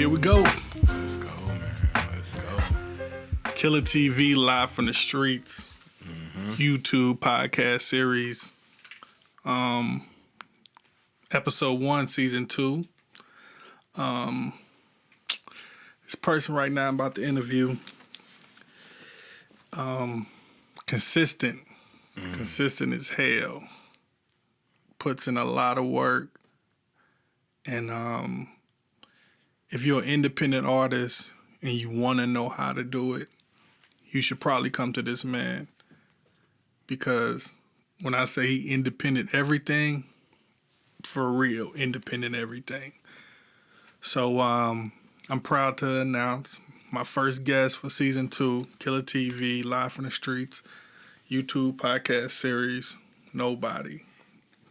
Here we go. Let's go, man. Let's go. Killer TV live from the streets. YouTube podcast series. Episode 1, season 2. This person right now I'm about to interview. Consistent. Consistent as hell. Puts in a lot of work. And if you're an independent artist and you want to know how to do it, you should probably come to this man. Because when I say he independent everything, for real, independent everything. So I'm proud to announce my first guest for season 2, Killer TV, live from the streets, YouTube podcast series, nobody.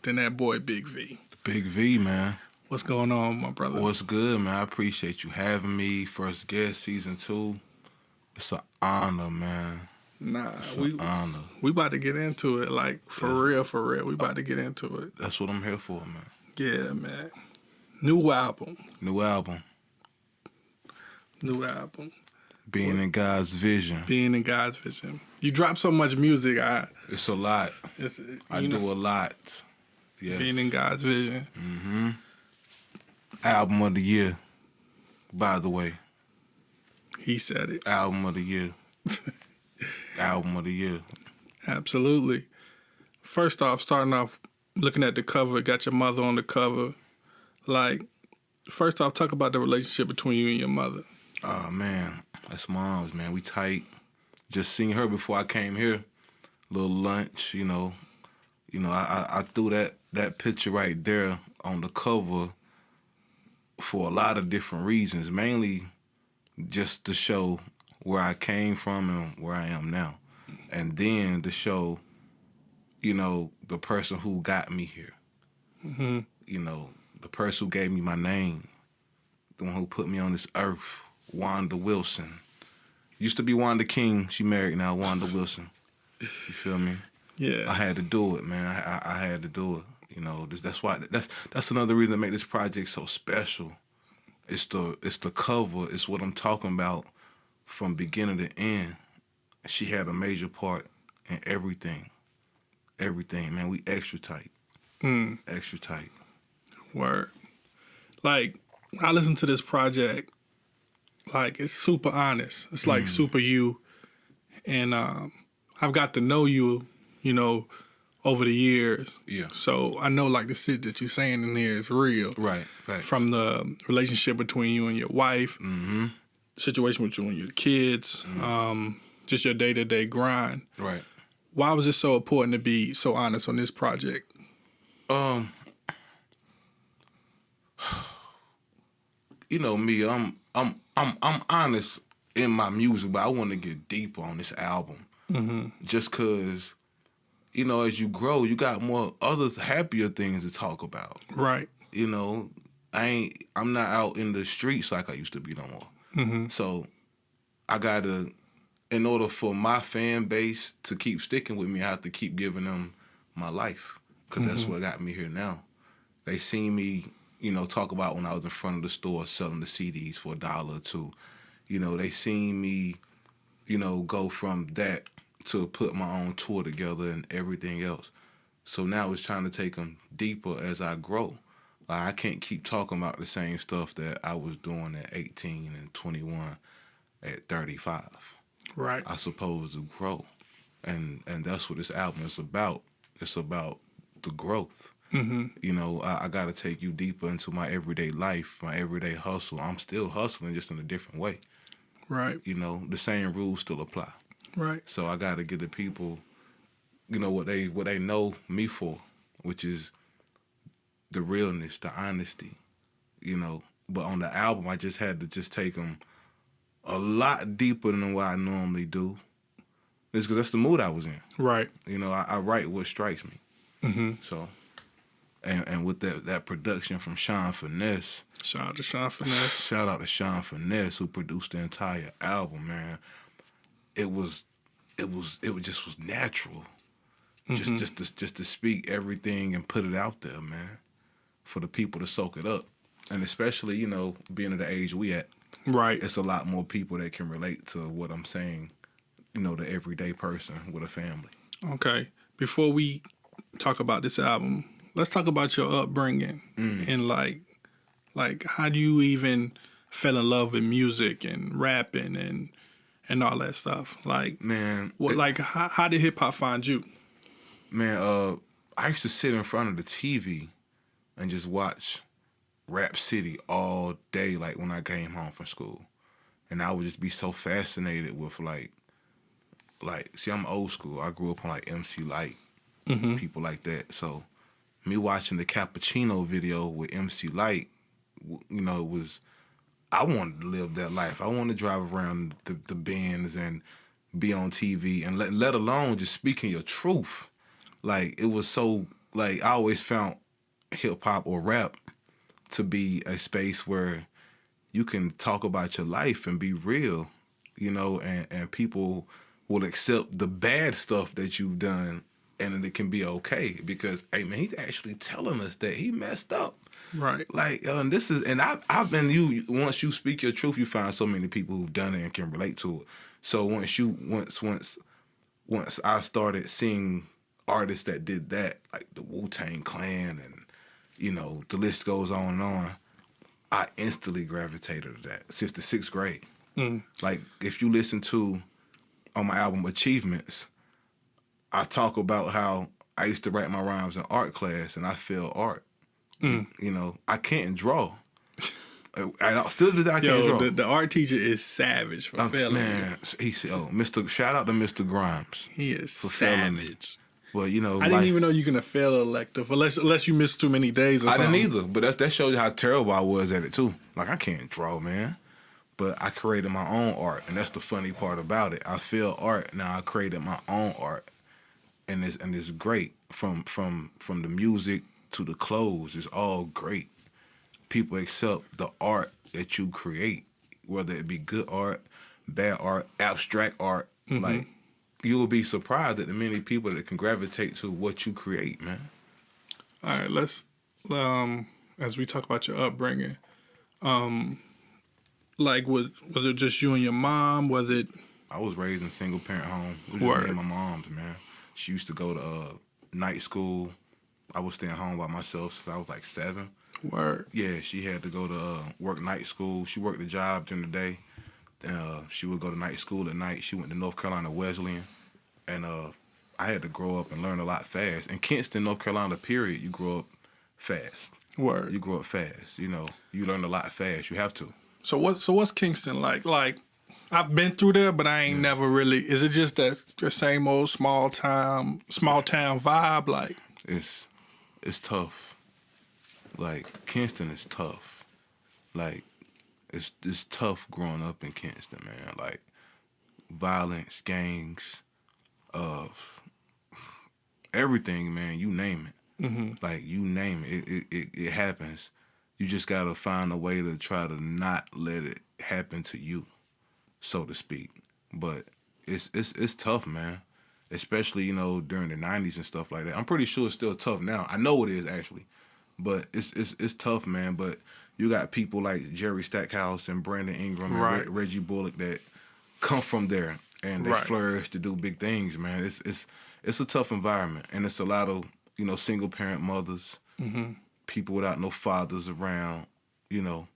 Then that boy Big V. Big V, man. What's going on, my brother? What's good, man? I appreciate you having me. First guest, season 2. It's an honor, man. Nah, honor. We about to get into it, like, for real. We about to get into it. That's what I'm here for, man. Yeah, man. New album. Being in God's vision. You drop so much music. It's a lot. I do a lot. Yes. Being in God's vision. Mm-hmm. Album of the year, by the way. He said it. Album of the year. Album of the year. Absolutely. First off, starting off, looking at the cover, got your mother on the cover. Like, first off, talk about the relationship between you and your mother. Oh, man. That's mom's, man. We tight. Just seen her before I came here. Little lunch, you know. I threw that picture right there on the cover for a lot of different reasons. Mainly just to show where I came from and where I am now. And then to show, the person who got me here. Mm-hmm. The person who gave me my name. The one who put me on this earth. Wanda Wilson. Used to be Wanda King. She married now, Wanda Wilson. You feel me? Yeah. I had to do it, man. I had to do it. That's why. That's another reason to make this project so special. It's the cover. It's what I'm talking about from beginning to end. She had a major part in everything. Everything, man. We extra tight. Extra tight. Word. Like, I listen to this project. Like, it's super honest. It's like super you. And I've got to know you, over the years. Yeah. So I know, like, the shit that you're saying in here is real. Right. From the relationship between you and your wife, situation with you and your kids, just your day-to-day grind. Right. Why was it so important to be so honest on this project? Me, I'm honest in my music, but I want to get deeper on this album. Just cause, as you grow, you got more other happier things to talk about. Right. I'm not out in the streets like I used to be no more. So I gotta, in order for my fan base to keep sticking with me, I have to keep giving them my life. Cause that's what got me here now. They seen me, talk about when I was in front of the store selling the CDs for $1 or $2. They seen me, go from that to put my own tour together and everything else. So now it's trying to take them deeper as I grow. Like, I can't keep talking about the same stuff that I was doing at 18 and 21 at 35. Right. I supposed to grow. And that's what this album is about. It's about the growth. I got to take you deeper into my everyday life, my everyday hustle. I'm still hustling, just in a different way. Right. The same rules still apply. Right. So I got to give the people, what they know me for, which is the realness, the honesty, But on the album, I just had to just take them a lot deeper than what I normally do. It's because that's the mood I was in. Right. I write what strikes me. So, and with that production from Sean Finesse. Shout out to Sean Finesse. Shout out to Sean Finesse, who produced the entire album, man. It just was natural. Just to speak everything and put it out there, man, for the people to soak it up. And especially, you know, being at the age we at, Right. it's a lot more people that can relate to what I'm saying, you know, the everyday person with a family. Okay. Before we talk about this album, let's talk about your upbringing and like how do you even fell in love with music and rapping and all that stuff? Like, Man, what like how did hip hop find you? man, I used to sit in front of the TV and just watch Rap City all day, like when I came home from school. And I would just be so fascinated with see, I'm old school. I grew up on like MC Light, people like that. So me watching the Cappuccino video with MC Light, you know, it was, I wanted to live that life. I wanted to drive around the Benz and be on TV and let alone just speaking your truth. Like, it was so, like, I always found hip hop or rap to be a space where you can talk about your life and be real, you know, and people will accept the bad stuff that you've done and then it can be okay because, hey, man, he's actually telling us that he messed up. Right. Like, this is, and I've been, once you speak your truth, you find so many people who've done it and can relate to it. So once I started seeing artists that did that, like the Wu-Tang Clan and, you know, the list goes on and on, I instantly gravitated to that since the 6th grade. Like, if you listen to, on my album Achievements, I talk about how I used to write my rhymes in art class and I failed art. You know, I can't draw. Still to this day, I can't draw. The art teacher is savage for failing. Man, he said, shout out to Mr. Grimes. He is for failing me. savage. Well, you know, I didn't even know you can fail an elective unless you miss too many days or something. I didn't either, but that shows you how terrible I was at it too. Like, I can't draw, man. But I created my own art, and that's the funny part about it. I feel art, now I created my own art. And it's great. From the music to the clothes, it's all great. People accept the art that you create, whether it be good art, bad art, abstract art. Like, you will be surprised at the many people that can gravitate to what you create, man. All right, let's as we talk about your upbringing, like was it just you and your mom? Was it? I was raised in a single parent home. It was just me and my mom's, man. She used to go to night school. I was staying home by myself since I was like 7. Word. Yeah, she had to go to work night school. She worked a job during the day. She would go to night school at night. She went to North Carolina Wesleyan. And I had to grow up and learn a lot fast. In Kingston, North Carolina, period, you grow up fast. Word. You grow up fast. You know, you learn a lot fast. You have to. So what's Kingston like? Like, I've been through there, but I ain't never really. Is it just that the same old small town vibe? Like, it's tough. Like, Kingston is tough. Like, it's tough growing up in Kingston, man. Like, violence, gangs, of everything, man. You name it. Like, you name it. It happens. You just gotta find a way to try to not let it happen to you, so to speak. But it's tough, man. Especially, you know, during the 90s and stuff like that. I'm pretty sure it's still tough now. I know it is, actually. But it's tough, man. But you got people like Jerry Stackhouse and Brandon Ingram and Reggie Bullock that come from there and they flourish to do big things, man. It's a tough environment, and it's a lot of, you know, single parent mothers, people without no fathers around, you know,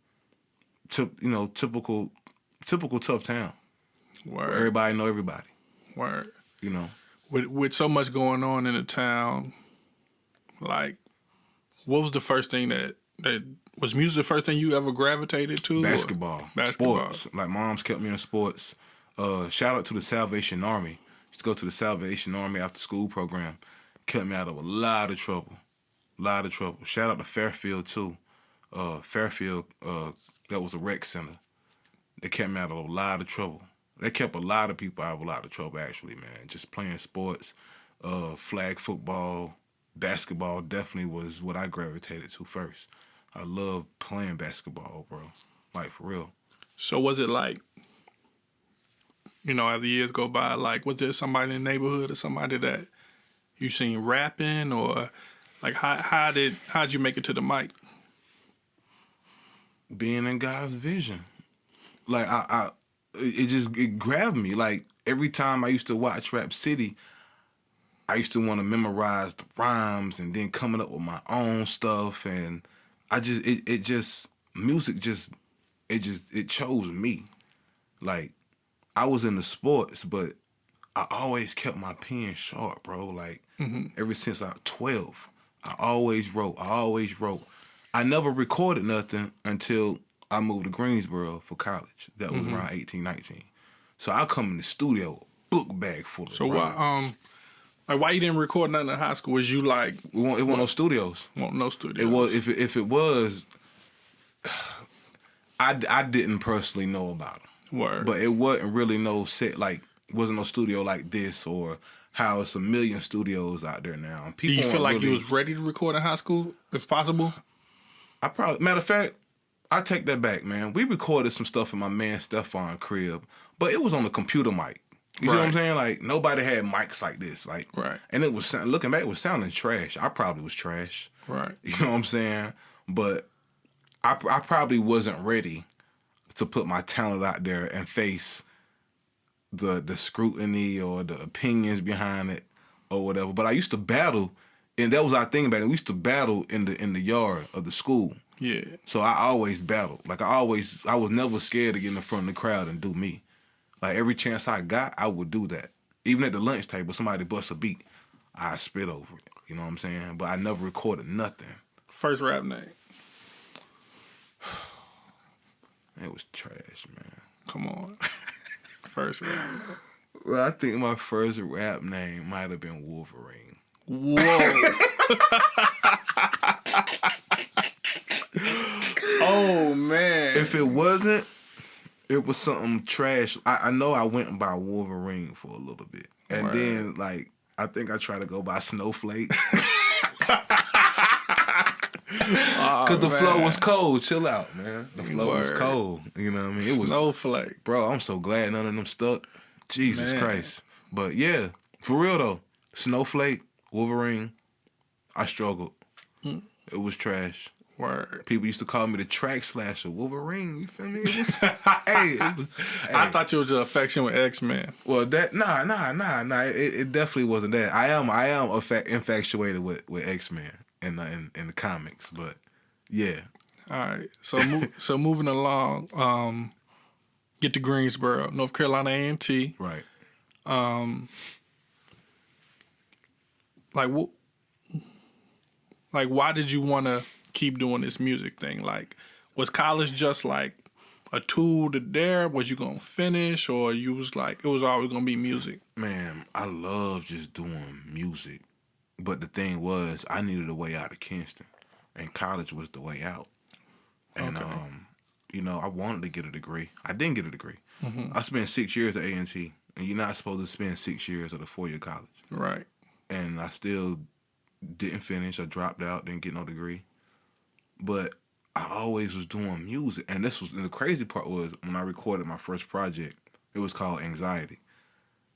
typical tough town. word. Where everybody know everybody. Word. You know. With so much going on in the town, like, what was the first thing that was music the first thing you ever gravitated to? Basketball. Sports. Like, mom's kept me in sports. Shout out to the Salvation Army. Used to go to the Salvation Army after school program. Kept me out of a lot of trouble. Shout out to Fairfield too. Fairfield, that was a rec center. They kept me out of a lot of trouble. They kept a lot of people out of a lot of trouble, actually, man. Just playing sports, flag football, basketball definitely was what I gravitated to first. I love playing basketball, bro. Like, for real. So was it like, you know, as the years go by, like, was there somebody in the neighborhood or somebody that you seen rapping, or like how'd you make it to the mic? being in God's vision. Like it grabbed me. Like every time I used to watch Rap City, I used to want to memorize the rhymes and then coming up with my own stuff, and music it chose me. Like I was in the sports, but I always kept my pen sharp, bro. Like ever since I was 12, I always wrote. I never recorded nothing until I moved to Greensboro for college. That was around 18, 19. So I come in the studio, book bag full of So rhymes. why you didn't record nothing in high school? Was you like It wasn't no studios. no studios? It was if it was, I didn't personally know about them. Word. But it wasn't really no set wasn't no studio like this or how it's a million studios out there now. And Do you feel like you was ready to record in high school, if possible? Matter of fact, I take that back, man. We recorded some stuff in my man Stephon crib, but it was on the computer mic. You see what I'm saying? Like nobody had mics like this, like, and it was looking back, it was sounding trash. I probably was trash, right? You know what I'm saying? But I probably wasn't ready to put my talent out there and face the scrutiny or the opinions behind it or whatever. But I used to battle. And that was our thing about it. We used to battle in the yard of the school. Yeah. So I always battled. Like I was never scared to get in the front of the crowd and do me. Like every chance I got, I would do that. Even at the lunch table, somebody bust a beat, I spit over it. You know what I'm saying? But I never recorded nothing. First rap name? It was trash, man. Come on. First rap name. Well, I think my first rap name might have been Wolverine. Whoa. Oh, man. If it wasn't, it was something trash. I know I went by Wolverine for a little bit. And then, like, I think I tried to go by Snowflake. Because the flow was cold. Chill out, man. The flow was cold. You know what I mean? It was Snowflake. Bro, I'm so glad none of them stuck. Jesus Christ. But, yeah, for real, though. Snowflake, Wolverine, I struggled. It was trash. Word. People used to call me the track slasher. Wolverine, you feel me? It was, I thought you was an affection with X-Men. Well, nah. It definitely wasn't that. I am infatuated with X-Men in the comics, but yeah. All right. So moving along, get to Greensboro, North Carolina A&T. Right. Like why did you want to keep doing this music thing? Like, was college just like a tool to dare? Was you gonna finish, or you was like it was always gonna be music? Man, I love just doing music, but the thing was, I needed a way out of Kingston, and college was the way out. And I wanted to get a degree. I didn't get a degree. I spent 6 years at A&T, and you're not supposed to spend 6 years at a 4-year college. Right. And I still didn't finish. I dropped out, didn't get no degree. But I always was doing music. And the crazy part was when I recorded my first project, it was called Anxiety.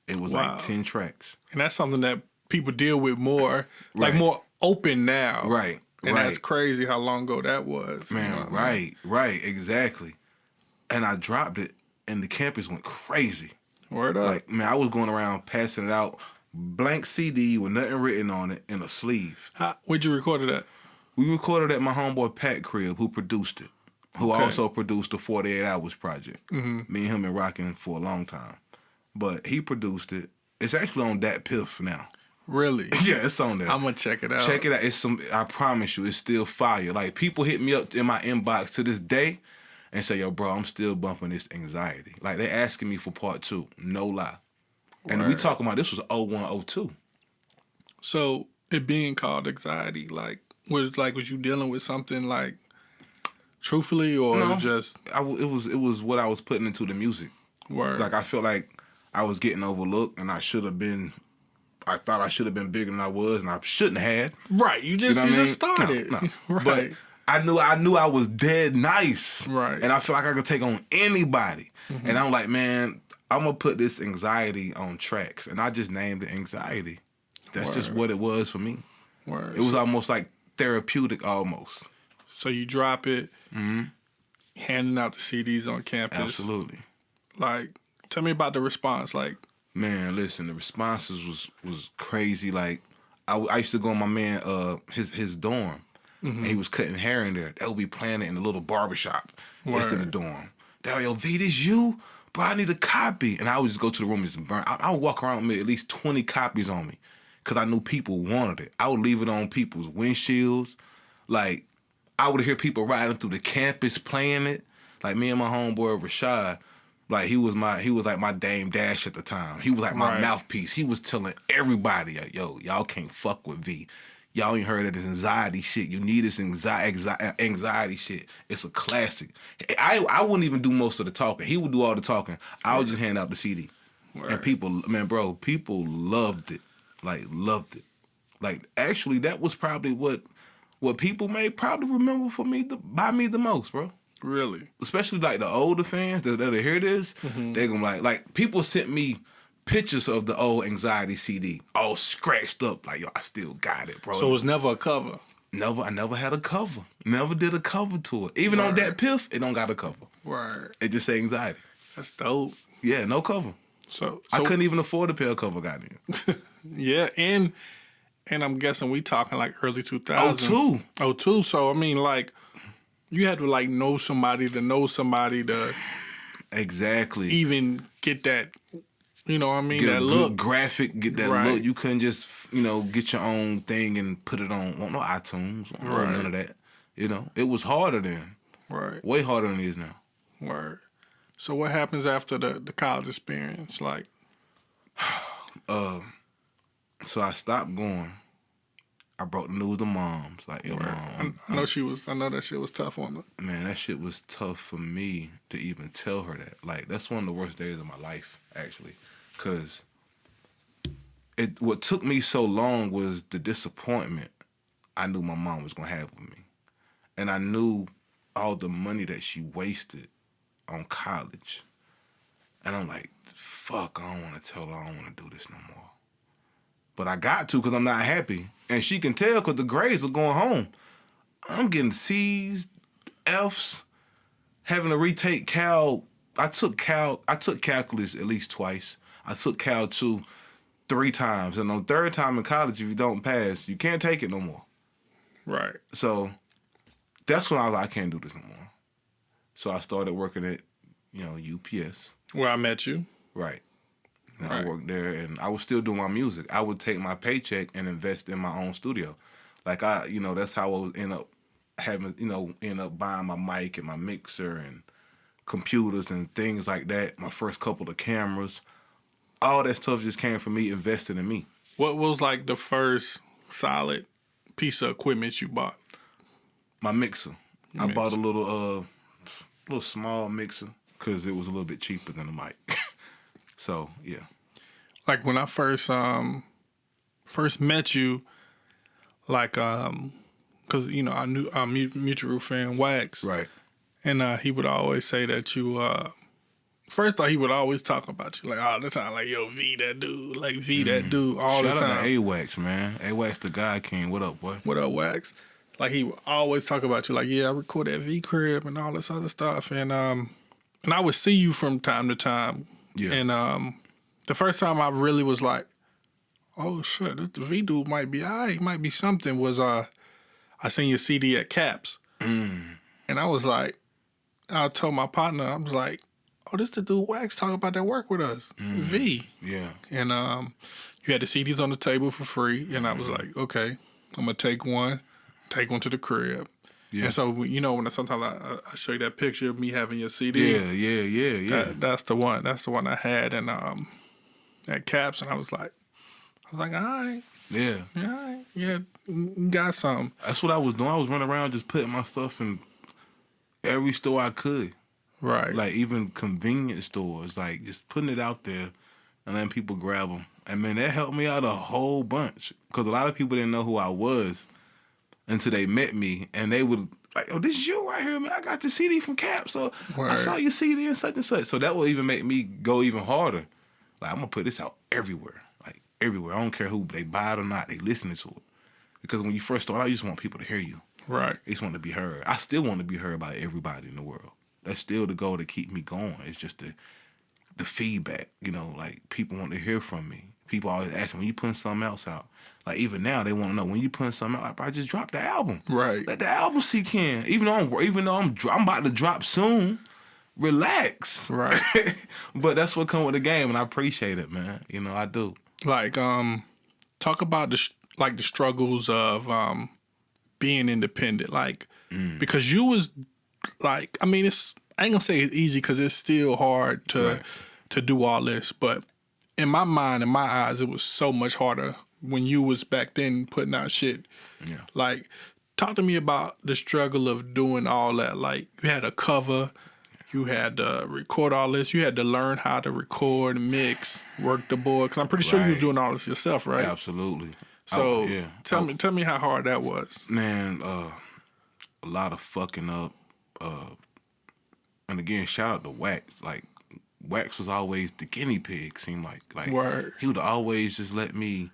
It was like 10 tracks. And that's something that people deal with more, like more open now. Right. And that's crazy how long ago that was. Man, you know what I mean? Right, exactly. And I dropped it, and the campus went crazy. Word up. Like, man, I was going around passing it out, blank CD with nothing written on it in a sleeve. Where'd you record it at? We recorded at my homeboy Pat crib, who produced it, who also produced the 48 Hours project. Me and him been rocking for a long time. But he produced it. It's actually on Dat Piff now. Really? Yeah, it's on there. I'm gonna check it out. Check it out. I promise you, it's still fire. Like, people hit me up in my inbox to this day and say, yo, bro, I'm still bumping this Anxiety. Like, they asking me for part 2. No lie. Word. And we talking about, this was 01, 02. So, it being called Anxiety, was you dealing with something, like, truthfully, or no, just... it was what I was putting into the music. Word. Like, I felt like I was getting overlooked, and I thought I should have been bigger than I was, and I shouldn't have. Right, you just started. No. Right. But I knew I was dead nice. Right. And I feel like I could take on anybody. And I'm like, man, I'm going to put this Anxiety on tracks. And I just named it Anxiety. That's just what it was for me. Word. It was almost like therapeutic almost. So you drop it. handing out the CDs on campus. Absolutely. Like, tell me about the response. Like, man, listen, the responses was crazy. Like, I used to go in my man his dorm, and he was cutting hair in there. They would be playing it in a little barbershop next to the dorm. They're like, yo, V, this you? Bro, I need a copy. And I would just go to the room and just burn. I would walk around with at least 20 copies on me because I knew people wanted it. I would leave it on people's windshields. Like, I would hear people riding through the campus playing it. Like, me and my homeboy Rashad, like, he was like my Dame Dash at the time. He was like my mouthpiece. He was telling everybody, like, yo, y'all can't fuck with V. Y'all ain't heard of this anxiety shit. You need this anxiety shit. It's a classic. I wouldn't even do most of the talking. He would do all the talking. I would just hand out the CD. And people, man, bro, people loved it. Like, loved it. Like, actually, that was probably what people may probably remember by me the most, bro. Really? Especially, like, the older fans that'll hear this, they're gonna like, people sent me pictures of the old Anxiety CD, all scratched up. Like, yo, I still got it, bro. So it was never a cover? I never had a cover. Never did a cover to it. Even on that Piff, it don't got a cover. Right. It just say Anxiety. That's dope. Yeah, no cover. So I couldn't even afford to pay a cover, goddamn. Yeah, and I'm guessing we talking like early 2000s. 02. 02. So, I mean, like, you had to, like, know somebody to exactly even get that, you know what I mean, get that a look. good graphic, get that look. You couldn't just, get your own thing and put it on no iTunes, none of that. It was harder then. Right. Way harder than it is now. Right. So what happens after the college experience? Like, so I stopped going. I brought the news to Mom's. Like, yo, Mom. I know that shit was tough on her. Man, that shit was tough for me to even tell her that. Like, that's one of the worst days of my life, actually. Because what took me so long was the disappointment I knew my mom was going to have with me. And I knew all the money that she wasted on college. And I'm like, fuck, I don't want to tell her I don't want to do this no more. But I got to because I'm not happy. And she can tell because the grades are going home. I'm getting C's, F's, having to retake Cal. I took calculus at least twice. I took Cal 2 3 times. And on the third time in college, if you don't pass, you can't take it no more. Right. So that's when I was like, I can't do this no more. So I started working at, UPS. Where I met you. Right. I worked there, and I was still doing my music. I would take my paycheck and invest in my own studio. Like, that's how I was end up buying my mic and my mixer and computers and things like that. My first couple of cameras. All that stuff just came from me investing in me. What was, like, the first solid piece of equipment you bought? My mixer. I bought a little small mixer because it was a little bit cheaper than a mic. So, yeah. Like, when I first met you, like, because, I knew our mutual friend, Wax. Right. And he would always say that you, first off, he would always talk about you, like, all the time. Like, yo, V, that dude. Like, V, that dude, all the time. Shout out to A-Wax, man. A-Wax, the God King. What up, boy? What up, Wax? Like, he would always talk about you, like, yeah, I record at V Crib and all this other stuff. And I would see you from time to time. Yeah. And the first time I really was like, oh, shit, this V dude might be all right, might be something, was I seen your CD at Caps. And I was like, I told my partner, I was like, oh, this the dude Wax talking about that work with us, V. Yeah. And you had the CDs on the table for free. And I was like, okay, I'm going to take one to the crib. Yeah. And so, when sometimes I show you that picture of me having your CD. Yeah. That's the one. That's the one I had at Caps, and I was like, all right. Yeah. All right. Yeah, got something. That's what I was doing. I was running around just putting my stuff in every store I could. Right. Like, even convenience stores, like, just putting it out there and letting people grab them. And, man, that helped me out a whole bunch because a lot of people didn't know who I was until they met me, and they would like, oh, this is you right here, man. I got the CD from Cap, so I saw your CD and such and such. So that will even make me go even harder. Like, I'm going to put this out everywhere. Like, everywhere. I don't care who they buy it or not. They listening to it. Because when you first start out, you just want people to hear you. Right. You just want to be heard. I still want to be heard by everybody in the world. That's still the goal to keep me going. It's just the feedback, you know, like people want to hear from me. People always ask me, when you putting something else out? Like even now they want to know when you putting something out. I just dropped the album. Right. Let the album sink in. Even though I'm about to drop soon, relax. Right. But that's what come with the game, and I appreciate it, man. You know, I do. Like, talk about the struggles of being independent. Like, because you was like, I mean, I ain't gonna say it's easy because it's still hard to do all this, but in my mind, in my eyes, it was so much harder when you was back then putting out shit. Yeah. Like, talk to me about the struggle of doing all that. Like, you had a cover, you had to record all this, you had to learn how to record, mix, work the board. Because I'm pretty sure you was doing all this yourself, right? Absolutely. So tell me how hard that was. Man, a lot of fucking up. And again, shout out to Wax. Like, Wax was always the guinea pig, seemed like. Word. He would always just let me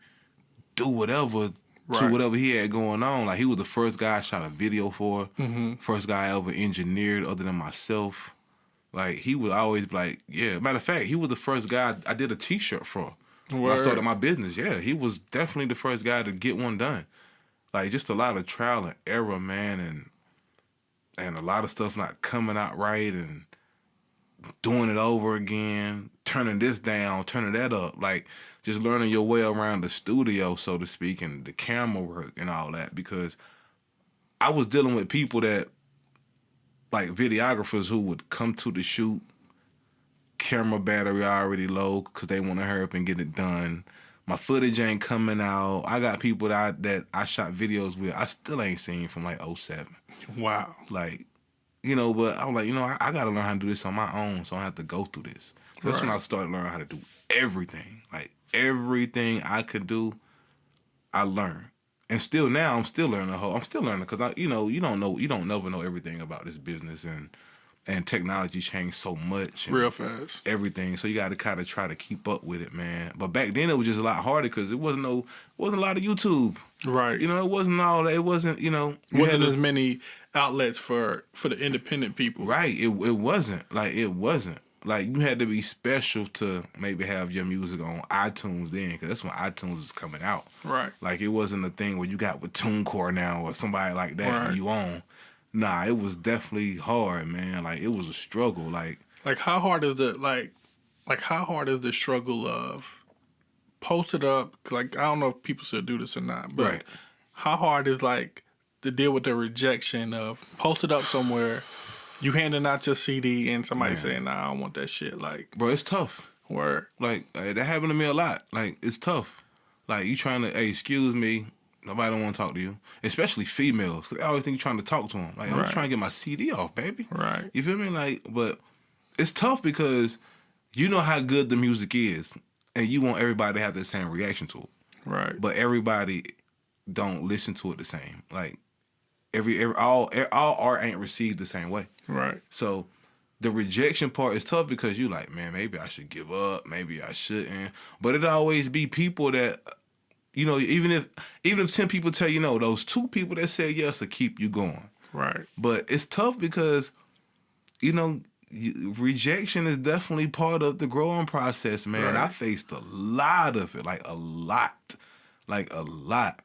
do whatever to whatever he had going on. Like, he was the first guy I shot a video for. First guy I ever engineered other than myself. Like, he would always be like, yeah. Matter of fact, he was the first guy I did a T-shirt for. When I started my business, yeah. He was definitely the first guy to get one done. Like, just a lot of trial and error, man, and a lot of stuff not coming out right and doing it over again, turning this down, turning that up. Like, just learning your way around the studio, so to speak, and the camera work and all that. Because I was dealing with people that, like videographers who would come to the shoot, camera battery already low because they want to hurry up and get it done. My footage ain't coming out. I got people that I shot videos with I still ain't seen from like 07. Wow. Like, you know, but I was like, you know, I got to learn how to do this on my own, so I don't have to go through this. That's when I started learning how to do everything. Like, everything I could do, I learned. And still now, I'm still learning I'm still learning because, you don't never know everything about this business, and technology changed so much. Real fast. Everything. So you got to kind of try to keep up with it, man. But back then, it was just a lot harder because it wasn't a lot of YouTube. Right. You know, it wasn't all that. It wasn't, you know. Wasn't as many outlets for the independent people. Right. It wasn't. Like, it wasn't. Like, you had to be special to maybe have your music on iTunes then, because that's when iTunes was coming out. Right. Like, it wasn't a thing where you got with TuneCore now or somebody like that and you on. Nah, it was definitely hard, man. Like, it was a struggle. Like how hard is the struggle of posted up? Like, I don't know if people should do this or not, but how hard is like to deal with the rejection of posted up somewhere, you handing out your CD and somebody saying, "Nah, I don't want that shit." Like, bro, it's tough. Word. Like, that happened to me a lot. Like, it's tough. Like, you trying to, hey, excuse me. Nobody don't want to talk to you, especially females, because I always think you're trying to talk to them. Like, I'm just trying to get my CD off, baby. Right. You feel me? Like, but it's tough because you know how good the music is, and you want everybody to have the same reaction to it. Right. But everybody don't listen to it the same. Like, all art ain't received the same way. Right. So the rejection part is tough because you like, man, maybe I should give up, maybe I shouldn't. But it always be people that, you know, even if 10 people tell you no, those 2 people that say yes will keep you going. Right. But it's tough because, you know, rejection is definitely part of the growing process, man. Right. I faced a lot of it, like a lot,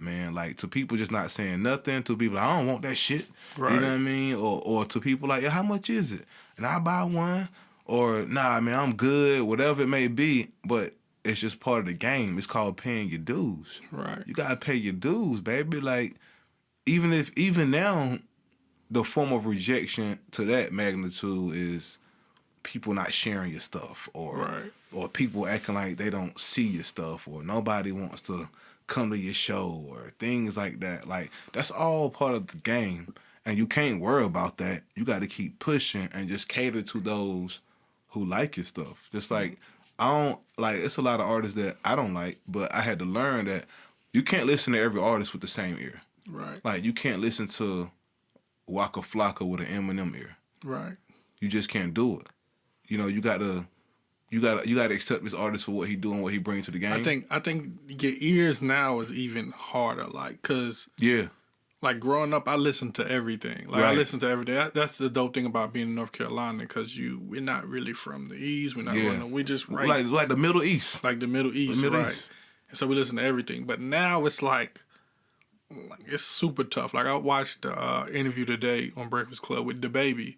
man. Like, to people just not saying nothing, to people like, I don't want that shit. Right. You know what I mean? Or to people like, yeah, how much is it? And I buy one. Or, nah, man, I'm good, whatever it may be. But it's just part of the game. It's called paying your dues. Right. You gotta pay your dues, baby. Like, even now, the form of rejection to that magnitude is people not sharing your stuff, or people acting like they don't see your stuff, or nobody wants to come to your show, or things like that. Like, that's all part of the game, and you can't worry about that. You got to keep pushing and just cater to those who like your stuff. Just like, I don't like, it's a lot of artists that I don't like, but I had to learn that you can't listen to every artist with the same ear. Right. Like, you can't listen to Waka Flocka with an Eminem ear. Right. You just can't do it. You know, you gotta accept this artist for what he doing, what he brings to the game. I think your ears now is even harder, like, cause like growing up, I listened to everything. Like I Right. listened to everything. That's the dope thing about being in North Carolina because we're not really from the East. We're not Yeah. we just right Like the Middle East. like the Middle East, Middle right? East. And so we listen to everything. But now it's like it's super tough. Like I watched the interview today on Breakfast Club with the baby,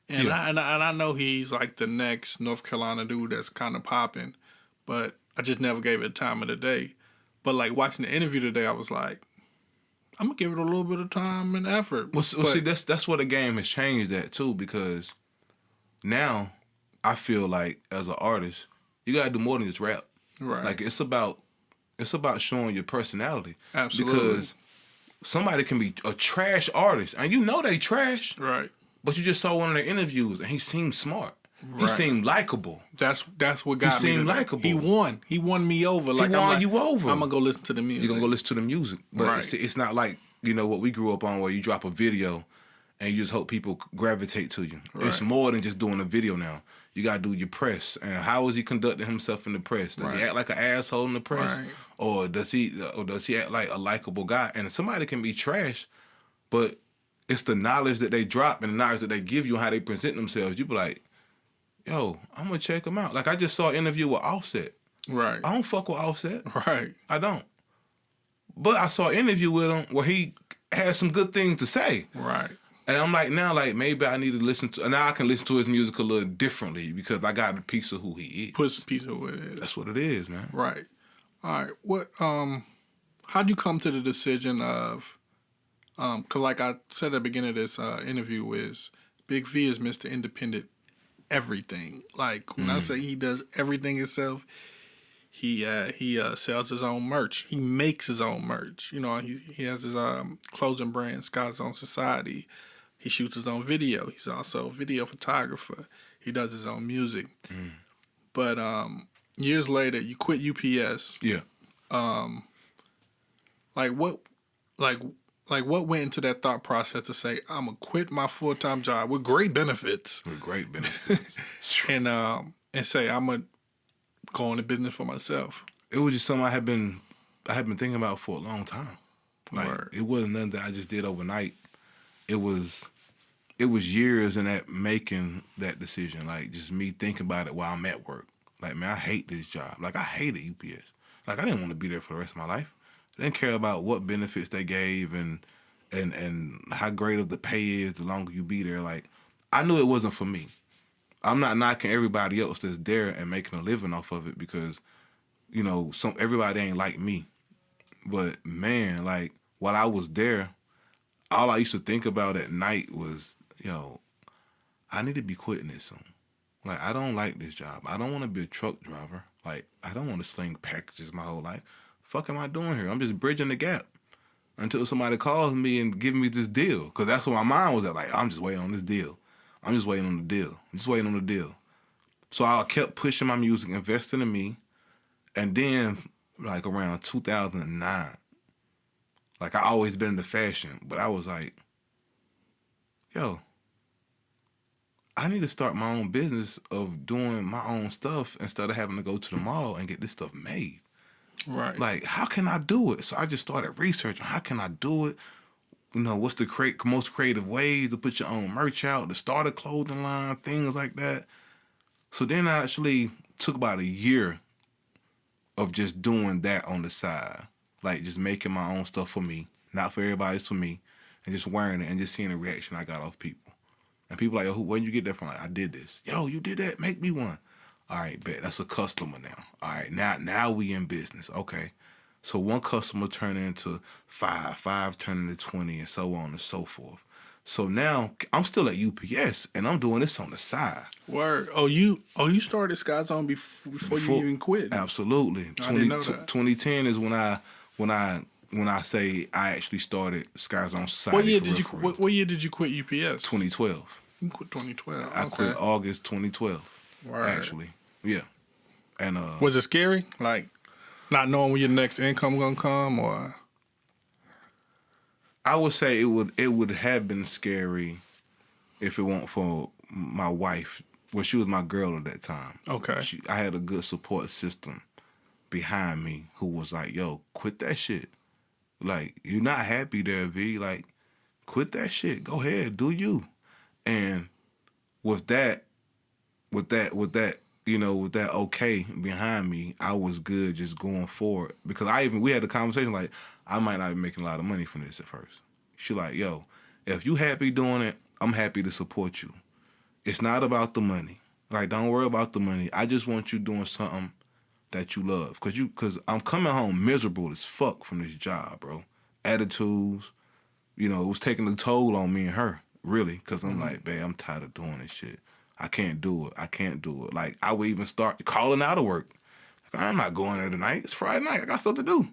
and Yeah. I know he's like the next North Carolina dude that's kind of popping, but I just never gave it time of the day. But like watching the interview today, I was like, I'm gonna give it a little bit of time and effort. Well, But- see, that's what the game has changed that too, because now I feel like as an artist, you gotta do more than just rap. right, Like it's about showing your personality. Absolutely. Because somebody can be a trash artist and you know they trash, right. but you just saw one of their interviews and he seemed smart. He Right. seemed likable. That's what got me. seemed today. likable. He won me over. Like won I'm like, you over. I'm gonna go listen to the music. You're gonna go listen to the music. But Right. it's not like, what we grew up on where you drop a video and you just hope people gravitate to you. It's Right. more than just doing a video now. You gotta do your press. And how is he conducting himself in the press? Does he Right. act like an asshole in the press? Right. Or does he act like a likable guy? And somebody can be trash, but it's the knowledge that they drop and the knowledge that they give you and how they present themselves. You be like, yo, I'm gonna check them out. Like I just saw an interview with Offset. Right. I don't fuck with Offset. Right. I don't. But I saw an interview with him where he had some good things to say. Right. And I'm like, now, like, maybe I need to listen to, now I can listen to his music a little differently because I got a piece of who he is. Put a piece of what it is. That's what it is, man. Right. All right. What? How'd you come to the decision of? Cause like I said at the beginning of this interview, is Big V is Mr. Independent everything. Like when I say he does everything himself, he sells his own merch. He makes his own merch. You know, he has his clothing brand, Sky's Own Society. He shoots his own video. He's also a video photographer. He does his own music. But years later, you quit UPS. Yeah. What went into that thought process to say I'm gonna quit my full-time job with great benefits With great benefits. and say I'm gonna go into business for myself? It was just something I had been thinking about for a long time. Like Word. it wasn't nothing that I just did overnight. It was years in that making that decision. Like just me thinking about it while I'm at work. Like, man, I hate this job. Like I hated UPS. Like I didn't want to be there for the rest of my life. I didn't care about what benefits they gave and how great of the pay is the longer you be there. Like I knew it wasn't for me. I'm not knocking everybody else that's there and making a living off of it because, everybody ain't like me. But man, like while I was there, all I used to think about at night was, I need to be quitting this soon. Like I don't like this job. I don't want to be a truck driver. Like I don't want to sling packages my whole life. Fuck am I doing here? I'm just bridging the gap until somebody calls me and give me this deal. Because that's where my mind was at. Like, I'm just waiting on this deal. I'm just waiting on the deal. I'm just waiting on the deal. So I kept pushing my music, investing in me. And then, like, around 2009, like, I always been into fashion. But I was like, yo, I need to start my own business of doing my own stuff instead of having to go to the mall and get this stuff made. Right. Like, how can I do it? So I just started researching. How can I do it? What's the most creative ways to put your own merch out, to start a clothing line, things like that. So then I actually took about a year of just doing that on the side. Like, just making my own stuff for me, not for everybody, it's for me, and just wearing it and just seeing the reaction I got off people. And people like, where'd you get that from? Like, I did this. Yo, you did that? Make me one. All right, bet. That's a customer now. All right, now we in business. Okay. So one customer turned into 5 turned into 20, and so on and so forth. So now I'm still at UPS, and I'm doing this on the side. Word. Oh, you started Sky Zone before you even quit. Absolutely. I didn't know that. 2010 is when I say I actually started Sky Zone Society. What year did you quit UPS? 2012. You quit 2012. I quit August 2012. Word. Actually, yeah. And Was it scary? Like not knowing when your next income gonna come, or? I would say it would have been scary if it weren't for my wife. Well, she was my girl at that time. Okay. I had a good support system behind me who was like, "Yo, quit that shit. Like, you're not happy there, V. Like, quit that shit. Go ahead, do you. And with that, with that okay behind me, I was good just going forward. Because we had a conversation like, I might not be making a lot of money from this at first. She like, yo, if you happy doing it, I'm happy to support you. It's not about the money. Like, don't worry about the money. I just want you doing something that you love. Cause I'm coming home miserable as fuck from this job, bro. Attitudes, it was taking a toll on me and her, really. Cause I'm like, babe, I'm tired of doing this shit. I can't do it. Like, I would even start calling out of work. Like, I'm not going there tonight. It's Friday night. I got stuff to do.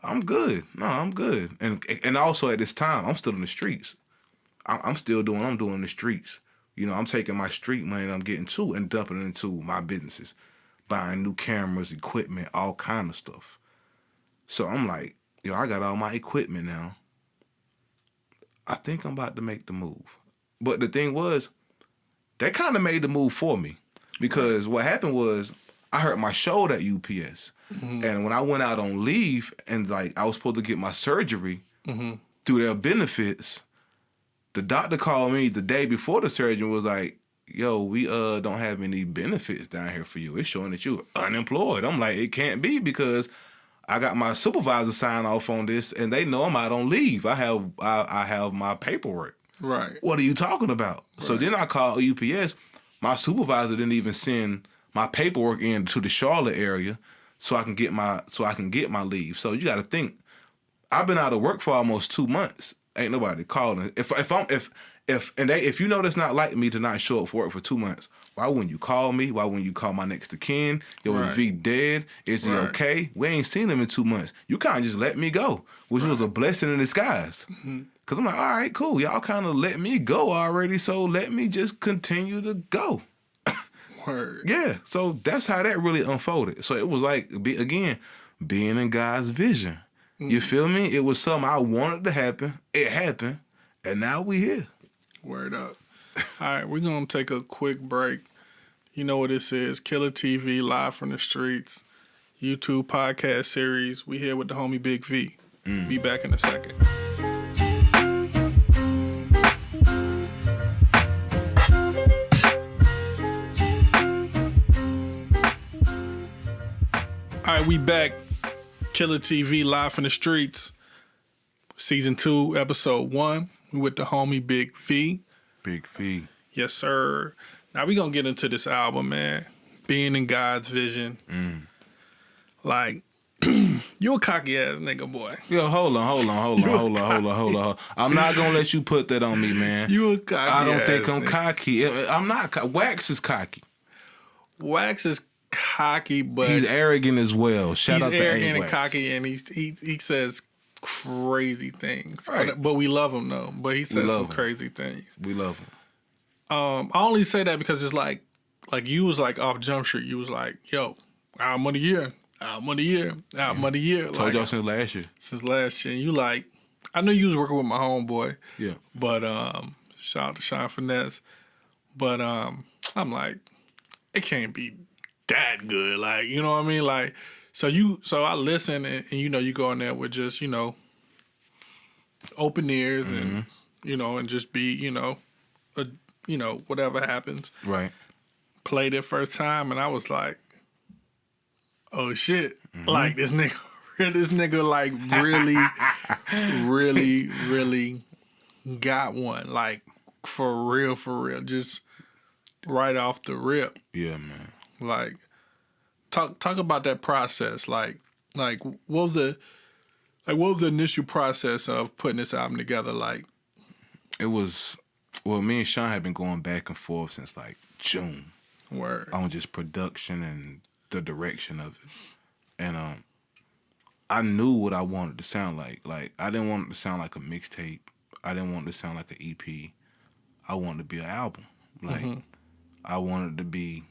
I'm good. No, I'm good. And also at this time, I'm still in the streets. I'm still doing what I'm doing in the streets. I'm taking my street money that I'm getting too and dumping it into my businesses. Buying new cameras, equipment, all kind of stuff. So I'm like, I got all my equipment now. I think I'm about to make the move. But the thing was, they kind of made the move for me. Because what happened was, I hurt my shoulder at UPS. Mm-hmm. And when I went out on leave and like I was supposed to get my surgery through their benefits, the doctor called me the day before the surgery and was like, yo, we don't have any benefits down here for you. It's showing that you're unemployed. I'm like, it can't be because I got my supervisor sign off on this and they know I'm out on leave. I have my paperwork. Right. What are you talking about? Right. So then I called UPS. My supervisor didn't even send my paperwork in to the Charlotte area so I can get my leave. So you got to think, I've been out of work for almost 2 months. Ain't nobody calling. If you know that's not like me to not show up for work for 2 months, why wouldn't you call me? Why wouldn't you call my next of kin? Yo, is V dead? Is he okay? We ain't seen him in 2 months. You kind of just let me go, which was a blessing in disguise. Mm-hmm. Cause I'm like, all right, cool. Y'all kind of let me go already, so let me just continue to go. Word. Yeah. So that's how that really unfolded. So it was like, being in God's vision. You feel me? It was something I wanted to happen. It happened. And now we here. Word up. All right, we're going to take a quick break. You know what this is. Killer TV, live from the streets. YouTube podcast series. We here with the homie Big V. Be back in a second. All right, we back. Killer TV, live from the streets. Season 2, episode 1. We with the homie Big V. Big V. Yes, sir. Now we gonna get into this album, man. Being in God's vision. Like, you a cocky ass nigga, boy. Yo, hold on. I'm not gonna let you put that on me, man. You a cocky I don't think I'm nigga. cocky. I'm not. Wax is cocky. Wax is cocky, but he's arrogant as well. Shout out to He's arrogant and Wax. cocky, and he says crazy things. Right. But we love him though. But he says some crazy things. We love him. I only say that because it's like you was like off Jump Street. You was like, yo, album of the year. Told y'all since last year. Since last year. And you like, I knew you was working with my homeboy. Yeah. But shout out to Sean Finesse. But I'm like, it can't be that good. Like, you know what I mean? Like, so I listen and you go in there with just, open ears and, and just be, whatever happens. Right. Played it first time and I was like, oh shit. Like this nigga like really got one. Like for real. Just right off the rip. Yeah, man. Like talk about that process. Like what was the initial process of putting this album together? Like it was, well, me and Sean had been going back and forth since like June. Word. On just production and the direction of it. And I knew what I wanted to sound like. Like, I didn't want it to sound like a mixtape. I didn't want it to sound like an EP. I wanted it to be an album. Like, I wanted it to be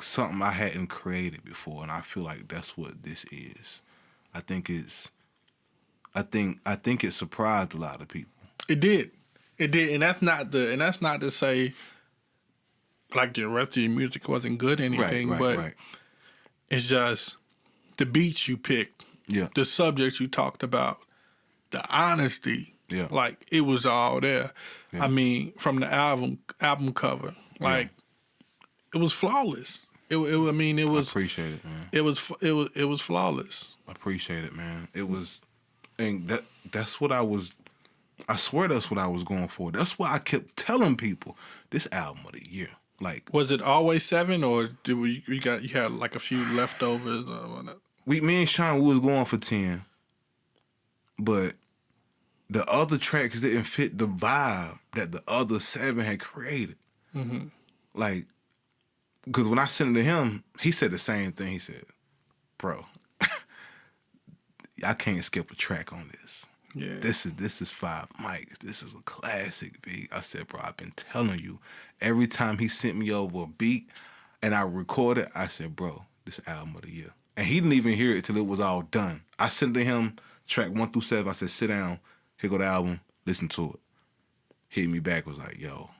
something I hadn't created before, and I feel like that's what this is. I think it surprised a lot of people. It did, and that's not to say like the rest of your music wasn't good or anything, but it's just the beats you picked Yeah. the subjects you talked about, the honesty, Yeah. like it was all there. Yeah. I mean, from the album cover, like it was flawless. It I mean, it I was appreciate it, man. it was flawless. I appreciate it, man. It was, and that's what I was. I swear that's what I was going for. That's why I kept telling people this album of the year. Like, Was it always 7, or did you had like a few leftovers? me and Sean, we was going for 10, but the other tracks didn't fit the vibe that the other 7 had created. Mm-hmm. Like, because when I sent it to him, he said the same thing. He said, "Bro, I can't skip a track on this. Yeah, This is 5 mics. This is a classic, V." I said, "Bro, I've been telling you. Every time he sent me over a beat and I recorded, I said, bro, this album of the year." And he didn't even hear it till it was all done. I sent to him track 1 through 7. I said, "Sit down. Here go the album. Listen to it." Hit me back, was like, "Yo,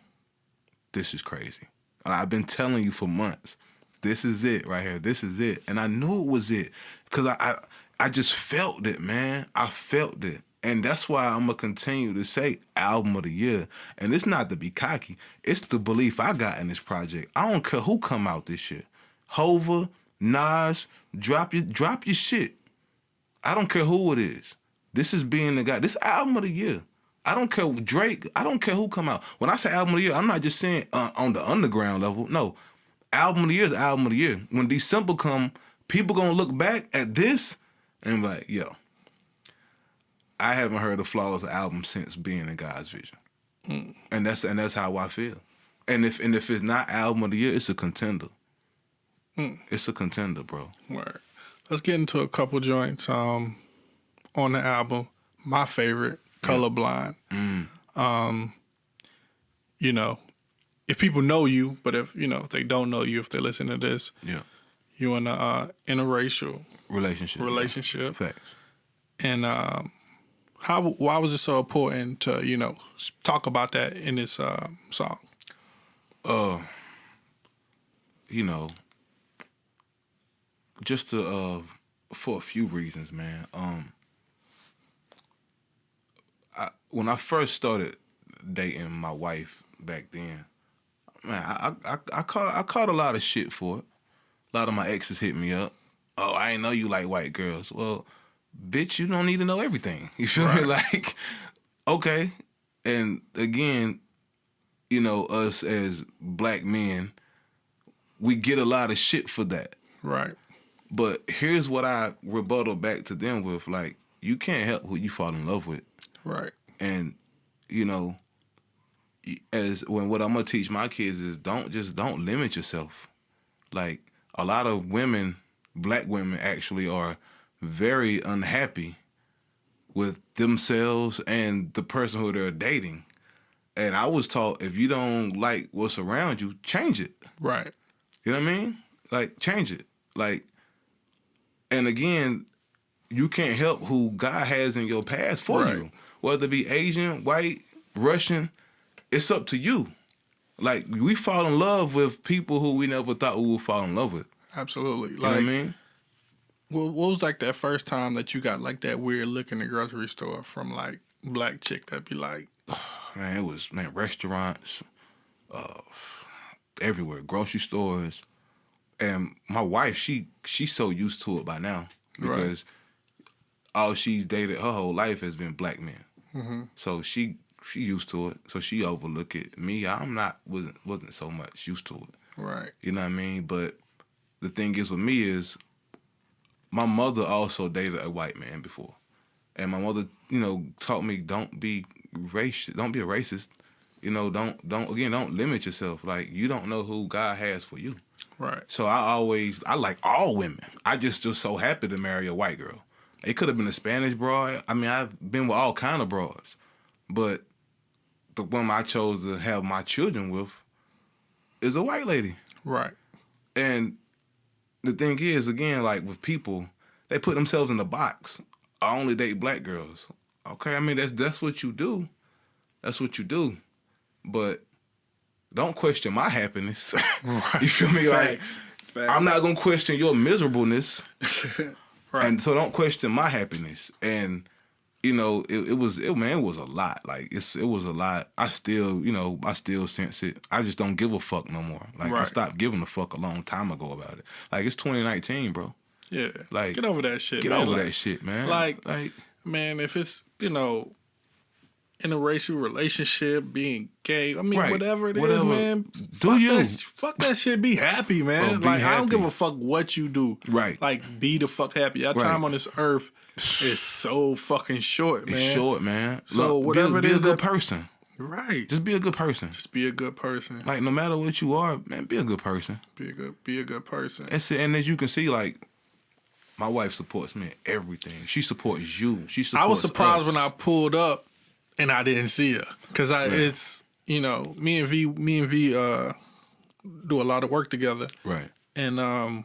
this is crazy. I've been telling you for months. This is it right here. This is it." And I knew it was it because I just felt it, man. I felt it. And that's why I'm going to continue to say album of the year. And it's not to be cocky. It's the belief I got in this project. I don't care who come out this year. Hova, Nas, drop your shit. I don't care who it is. This is being the guy. This album of the year. I don't care Drake. I don't care who come out. When I say album of the year, I'm not just saying on the underground level. No, album of the year is album of the year. When December come, people gonna look back at this and be like, yo, I haven't heard a flawless album since being in God's vision. And that's how I feel. And if it's not album of the year, it's a contender. It's a contender, bro. Word. Let's get into a couple joints on the album. My favorite, Colorblind. You know, if people know you, but if they don't know you, if they listen to this, you in a interracial relationship. Facts. And why was it so important to talk about that in this song? Just to for a few reasons, man. When I first started dating my wife back then, man, I caught a lot of shit for it. A lot of my exes hit me up. "Oh, I ain't know you like white girls." Well, bitch, you don't need to know everything. You feel me? Like, okay. And again, us as black men, we get a lot of shit for that. Right. But here's what I rebuttal back to them with: like, you can't help who you fall in love with. Right. And what I'm gonna teach my kids is don't limit yourself. Like, a lot of women, black women actually, are very unhappy with themselves and the person who they're dating. And I was taught, if you don't like what's around you, change it. Right. You know what I mean? Like, change it. Like, and again, you can't help who God has in your past for you. Whether it be Asian, white, Russian, it's up to you. Like, we fall in love with people who we never thought we would fall in love with. Absolutely. You know what I mean? What was like that first time that you got like that weird look in the grocery store from like black chick that be like, man, it was restaurants, everywhere, grocery stores, and my wife, she's so used to it by now because all she's dated her whole life has been black men. Mm-hmm. So she used to it. So she overlook it. Me, wasn't so much used to it. Right. You know what I mean? But the thing is with me is, my mother also dated a white man before. And my mother, taught me, don't be racist. Don't be a racist. Don't limit yourself. Like, you don't know who God has for you. Right. So I like all women. I just so happy to marry a white girl. It could have been a Spanish broad. I mean, I've been with all kind of broads. But the woman I chose to have my children with is a white lady. Right. And the thing is, again, like with people, they put themselves in a box. I only date black girls. Okay, I mean, that's what you do. That's what you do. But don't question my happiness. Right. You feel me? Facts. Like, I'm not going to question your miserableness. Right. And so don't question my happiness. And you know, it was a lot. Like it was a lot. I still sense it. I just don't give a fuck no more. Like I stopped giving a fuck a long time ago about it. Like it's 2019, bro. Yeah. Like get over that shit. Get man. over that shit, man. Like man, if it's in a racial relationship, being gay, I mean, whatever it is, man. Fuck that shit. Be happy, man. Like I don't give a fuck what you do. Right. Like be the fuck happy. Our time on this earth is so fucking short, man. It's short, man. So look, whatever be a good person. Right. Just be a good person. Just be a good person. Like no matter what you are, man, be a good person. Be a good person. And as you can see, like my wife supports me in everything. She supports you. She supports I was surprised us. when I pulled up and I didn't see her because it's me and V do a lot of work together. Right. And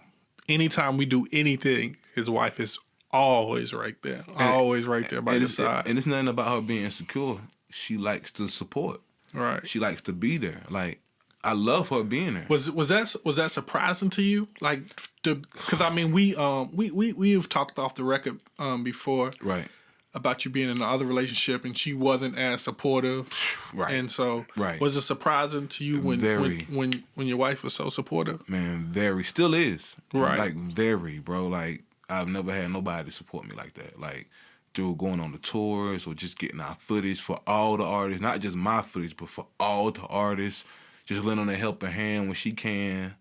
anytime we do anything, his wife is always right there. Always right there by his side. And it's nothing about her being insecure. She likes to support. Right. She likes to be there. Like I love her being there. Was that surprising to you? Like, because I mean, we've talked off the record before, right, about you being in another relationship and she wasn't as supportive, right, and so was it surprising to you when your wife was so supportive? Man, very, still is, right, like very, bro. Like I've never had nobody to support me like that, like through going on the tours or just getting our footage for all the artists, not just my footage, but for all the artists. Just lending a helping hand when she can.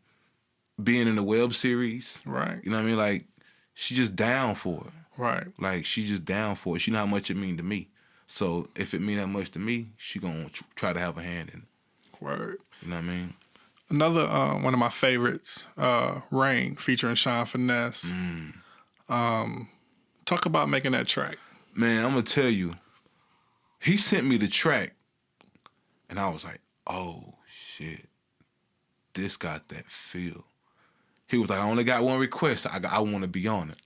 Being in the web series. Right. You know what I mean? Like, she just down for it. Right. Like, she just down for it. She know how much it mean to me. So, if it mean that much to me, she gonna try to have a hand in it. Word. You know what I mean? Another one of my favorites, Rain, featuring Sean Finesse. Talk about making that track. Man, I'm gonna tell you, he sent me the track, and I was like, oh, shit, this got that feel. He was like, I only got one request. I want to be on it.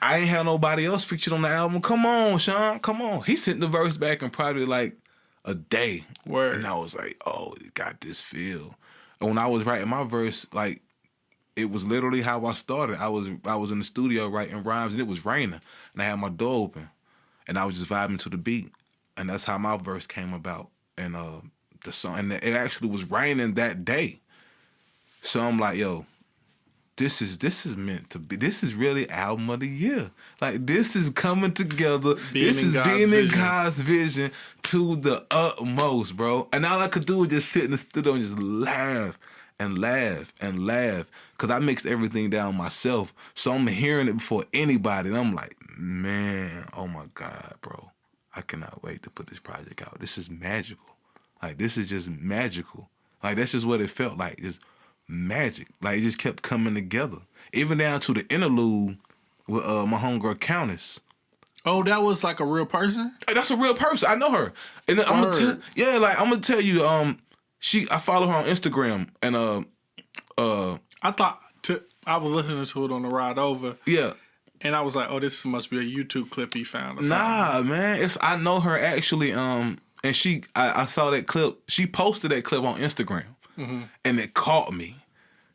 I ain't had nobody else featured on the album. Come on, Sean, come on. He sent the verse back in probably like a day. Word. And I was like, oh, it got this feel. And when I was writing my verse, like, it was literally how I started. I was in the studio writing rhymes, and it was raining, and I had my door open, and I was just vibing to the beat, and that's how my verse came about. And the song, and it actually was raining that day. So I'm like, yo, this is meant to be. This is really album of the year. Like, this is coming together. This is being in God's vision to the utmost, bro. And all I could do was just sit in the studio and just laugh and laugh and laugh, because I mixed everything down myself. So I'm hearing it before anybody, and I'm like, man, oh my God, bro. I cannot wait to put this project out. This is magical. Like, this is just magical. Like, that's just what it felt like. It's magic. Like, it just kept coming together. Even down to the interlude with my homegirl Countess. Oh, that was like a real person? Hey, that's a real person. I know her. And I'm gonna tell you, I follow her on Instagram, and I was listening to it on the ride over. Yeah. And I was like, oh, this must be a YouTube clip he found or something. Nah, man. I know her actually, and I saw that clip. She posted that clip on Instagram, and it caught me,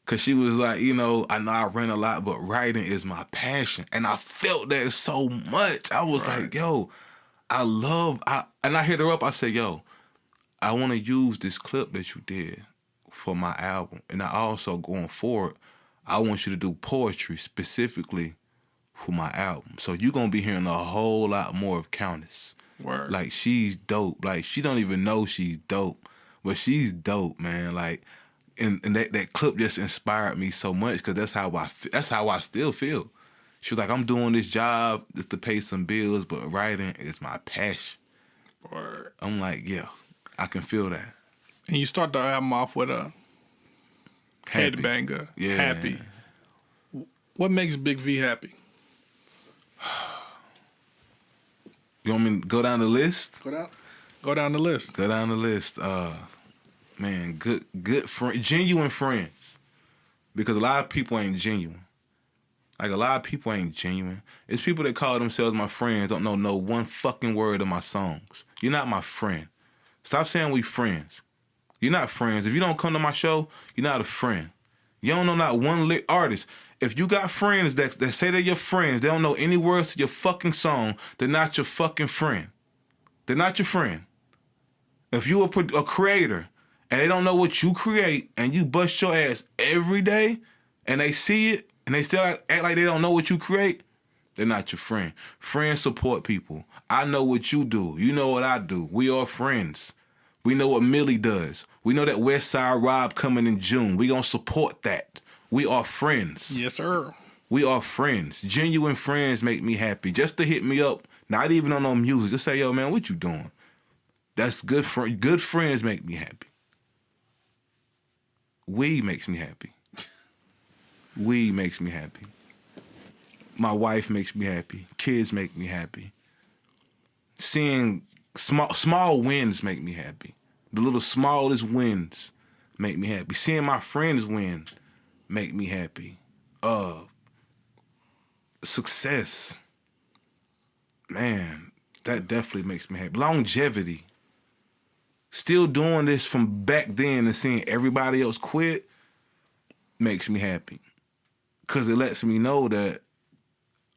because she was like, I know I rant a lot, but writing is my passion. And I felt that so much. I was like, yo, and I hit her up. I said, yo, I want to use this clip that you did for my album. And I also, going forward, I want you to do poetry specifically for my album. So you're going to be hearing a whole lot more of Countess. Word. Like, she's dope. Like, she don't even know she's dope, but she's dope, man. Like, and that clip just inspired me so much, because that's how I still feel. She was like, I'm doing this job just to pay some bills, but writing is my passion. Word. I'm like, yeah, I can feel that. And you start the album off with a headbanger. Yeah. Happy. What makes Big V happy? You want me to go down the list? Go down the list. Go down the list. Man, good friend, genuine friends. Because a lot of people ain't genuine. Like, a lot of people ain't genuine. It's people that call themselves my friends, don't know no one fucking word of my songs. You're not my friend. Stop saying we friends. You're not friends. If you don't come to my show, you're not a friend. You don't know not one artist. If you got friends that say they're your friends, they don't know any words to your fucking song, they're not your fucking friend. They're not your friend. If you a creator and they don't know what you create and you bust your ass every day and they see it and they still act like they don't know what you create, they're not your friend. Friends support people. I know what you do. You know what I do. We are friends. We know what Millie does. We know that West Side Rob coming in June. We gonna support that. We are friends. Yes, sir. We are friends. Genuine friends make me happy. Just to hit me up, not even on no music. Just say, yo, man, what you doing? That's good. Good friends make me happy. Weed makes me happy. Weed makes me happy. My wife makes me happy. Kids make me happy. Seeing small wins make me happy. The little smallest wins make me happy. Seeing my friends win make me happy. Success, man, that definitely makes me happy. Longevity. Still doing this from back then and seeing everybody else quit makes me happy. Because it lets me know that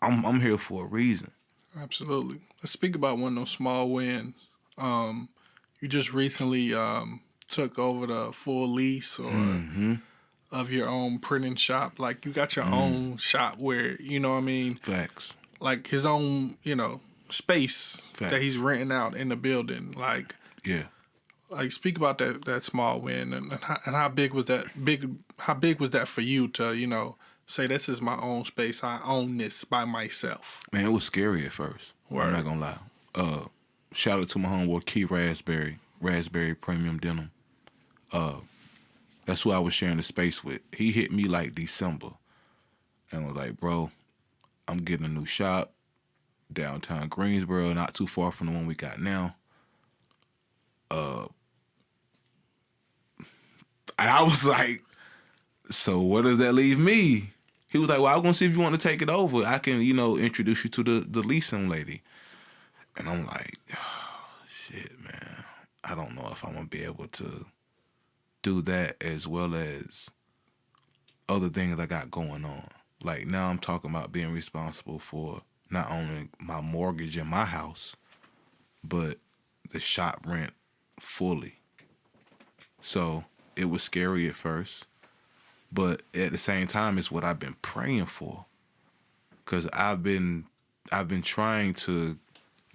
I'm here for a reason. Absolutely. Let's speak about one of those small wins. You just recently took over the full lease of your own printing shop. Like, you got your own shop where, you know what I mean? Facts. Like, his own, space that he's renting out in the building. Like, Yeah. like, speak about that small win and how big was that? How big was that for you to say, this is my own space. I own this by myself. Man, it was scary at first. Word. I'm not gonna lie. Shout out to my homeboy Key Raspberry Premium Denim. That's who I was sharing the space with. He hit me like December and was like, bro, I'm getting a new shop downtown Greensboro, not too far from the one we got now. And I was like, so what does that leave me? He was like, well, I'm going to see if you want to take it over. I can, introduce you to the leasing lady. And I'm like, oh, shit, man. I don't know if I'm going to be able to do that as well as other things I got going on. Like, now I'm talking about being responsible for not only my mortgage in my house, but the shop rent fully. So it was scary at first. But at the same time, it's what I've been praying for. Because I've been trying to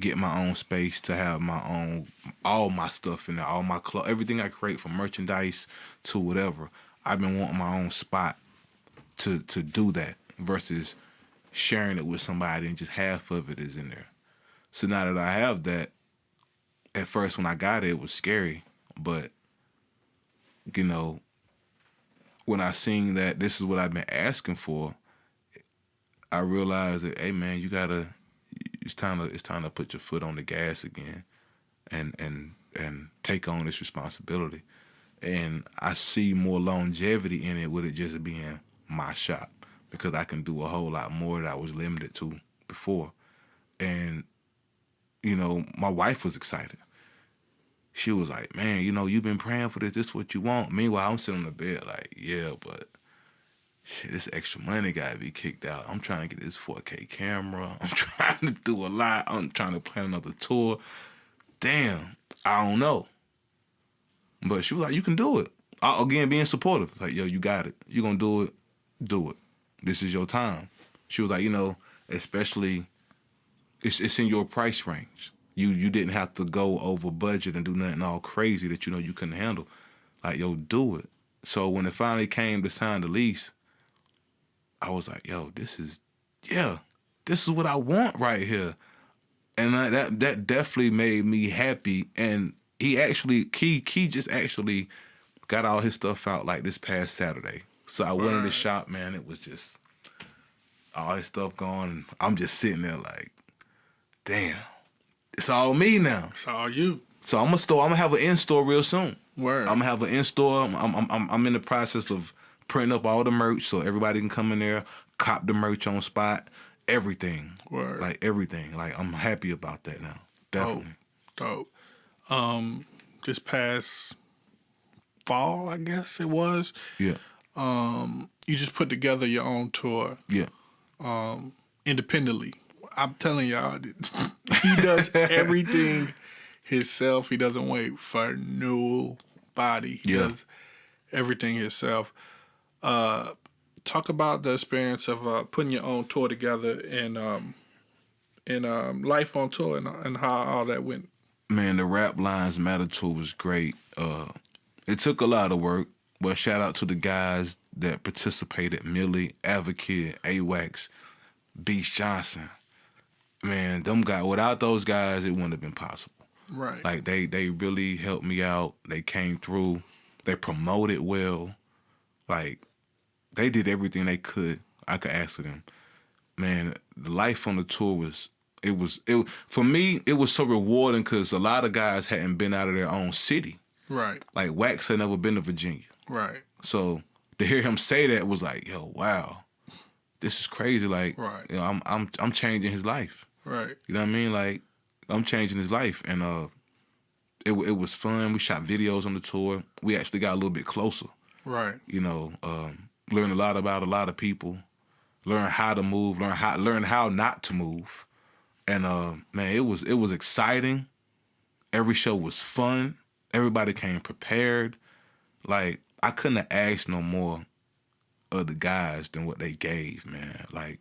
get my own space, to have my own, all my stuff in there, all my clothes, everything I create from merchandise to whatever. I've been wanting my own spot to do that versus sharing it with somebody and just half of it is in there. So now that I have that, at first when I got it, it was scary. But, when I seen that this is what I've been asking for, I realized that, hey man, it's time to put your foot on the gas again and take on this responsibility. And I see more longevity in it with it just being my shop, because I can do a whole lot more that I was limited to before. And, my wife was excited. She was like, man, you've been praying for this. This is what you want. Meanwhile, I'm sitting on the bed like, yeah, but shit, this extra money got to be kicked out. I'm trying to get this 4K camera. I'm trying to do a lot. I'm trying to plan another tour. Damn, I don't know. But she was like, you can do it. Again, being supportive. Like, yo, you got it. You going to do it. This is your time. She was like, especially, it's in your price range. You didn't have to go over budget and do nothing all crazy that you couldn't handle. Like, yo, do it. So when it finally came to sign the lease, I was like, yo, this is what I want right here. And that definitely made me happy. And Key just actually got all his stuff out like this past Saturday. So I went in the shop, man, it was just all his stuff gone. I'm just sitting there like, damn. It's all me now. It's all you. So I'm gonna have an in-store real soon. Word. I'm gonna have an in-store. I'm in the process of printing up all the merch so everybody can come in there, cop the merch on spot, everything. Word. Like everything. Like, I'm happy about that now. Definitely. Dope. This past fall, I guess it was. Yeah. You just put together your own tour Yeah. independently. I'm telling y'all, he does everything himself. He doesn't wait for nobody. He Yeah. does everything himself. Talk about the experience of putting your own tour together and life on tour and how all that went. Man, the Rap Lines Matter tour was great. It took a lot of work, but shout out to the guys that participated: Millie, Advocate, AWAX, Beast Johnson. Man, them guys. Without those guys, it wouldn't have been possible. Right. Like they really helped me out. They came through. They promoted well. Like they did everything they could. I could ask of them. Man, the life on the tour was for me. It was so rewarding because a lot of guys hadn't been out of their own city. Right. Like Wax had never been to Virginia. Right. So to hear him say that was like, yo, wow, this is crazy. Like, Right. you know, I'm changing his life. Right. You know what I mean? Like, I'm changing his life, and it was fun. We shot videos on the tour. We actually got a little bit closer. Right. You know, learned a lot about a lot of people. Learn how to move. Learn how not to move. And man, it was exciting. Every show was fun. Everybody came prepared. Like, I couldn't have asked no more of the guys than what they gave, man. Like,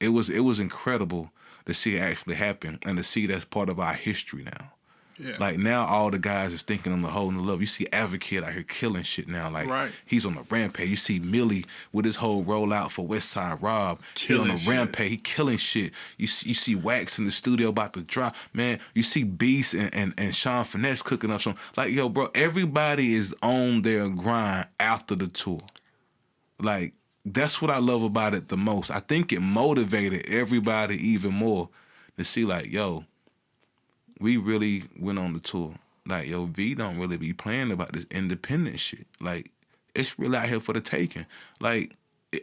it was incredible to see it actually happen and to see that's part of our history now. Yeah. Like, now all the guys is thinking on the whole new level. You see Advocate out here killing shit now. Like, Right. he's on the rampage. You see Millie with his whole rollout for Westside Rob. He on the rampage. He killing shit. You see Wax in the studio about to drop. Man, you see Beast and Sean Finesse cooking up some. Like, yo, bro, everybody is on their grind after the tour. Like, that's what I love about it the most. I think it motivated everybody even more to see, like, yo, we really went on the tour. Like, yo, V don't really be playing about this independent shit. Like, it's really out here for the taking. Like,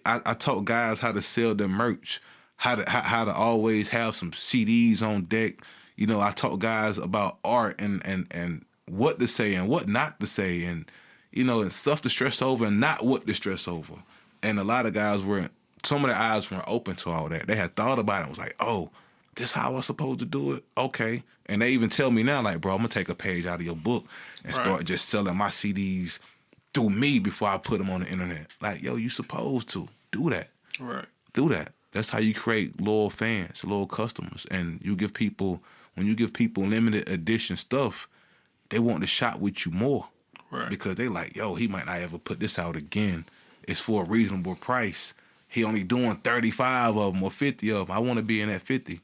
I taught guys how to sell their merch, how to always have some CDs on deck. You know, I taught guys about art and what to say and what not to say, and, you know, and stuff to stress over and not what to stress over. And a lot of guys some of their eyes weren't open to all that. They had thought about it and was like, oh, this how I was supposed to do it? Okay. And they even tell me now, like, bro, I'm going to take a page out of your book and start just selling my CDs through me before I put them on the internet. Like, yo, you supposed to do that. Right. Do that. That's how you create loyal fans, loyal customers. And when you give people limited edition stuff, they want to shop with you more. Right. Because they like, yo, he might not ever put this out again. It's for a reasonable price. He only doing 35 of them or 50 of them. I want to be in that 50.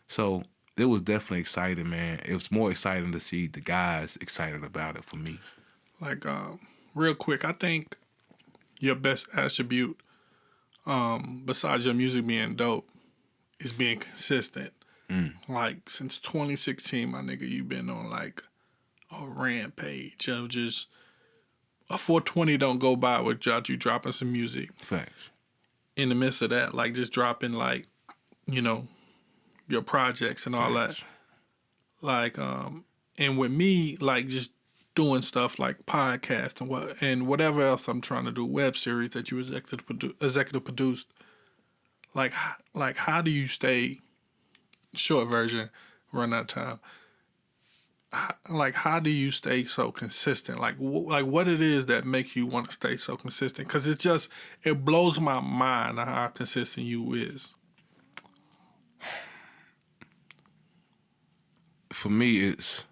So it was definitely exciting, man. It was more exciting to see the guys excited about it for me. Like, real quick, I think your best attribute, besides your music being dope, is being consistent. Like, since 2016, my nigga, you've been on, like, a rampage of just a 420 don't go by without you dropping some music. Facts. In the midst of that, like, just dropping, like, you know, your projects and all that. Like, and with me, like, just doing stuff like podcast and whatever else I'm trying to do, web series that you executive produced. Like, how do you stay? Short version, run out of time. Like, how do you stay so consistent? Like what it is that makes you want to stay so consistent? Because it blows my mind how consistent you is. For me, it's